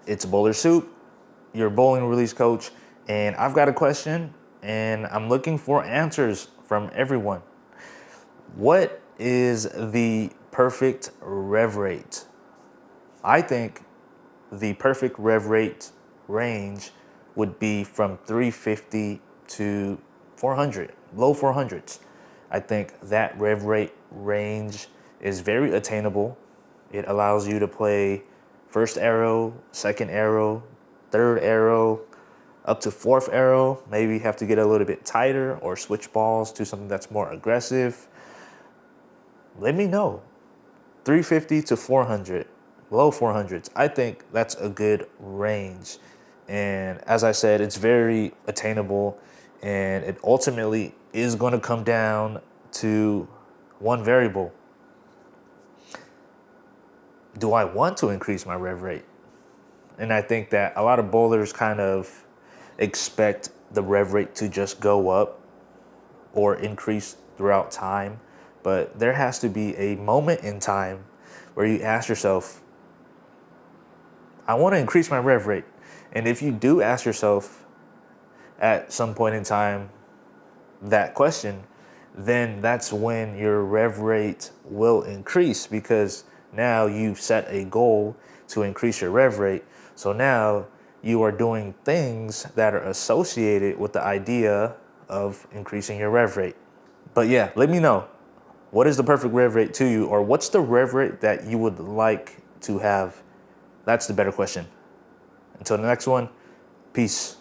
It's Bowler Soup, your bowling release coach, and I've got a question, and I'm looking for answers from everyone. What is the perfect rev rate? I think the perfect rev rate range would be from 350 to 400, low 400s. I think that rev rate range is very attainable. It allows you to play first arrow, second arrow, third arrow, up to fourth arrow. Maybe you have to get a little bit tighter or switch balls to something that's more aggressive. Let me know. 350 to 400, low 400s. I think that's a good range. And as I said, it's very attainable, and it ultimately is going to come down to one variable. Do I want to increase my rev rate? And I think that a lot of bowlers kind of expect the rev rate to just go up or increase throughout time. But there has to be a moment in time where you ask yourself, I want to increase my rev rate. And if you do ask yourself at some point in time that question, then that's when your rev rate will increase, because now you've set a goal to increase your rev rate. So now you are doing things that are associated with the idea of increasing your rev rate. But yeah, let me know. What is the perfect rev rate to you? Or what's the rev rate that you would like to have? That's the better question. Until the next one, peace.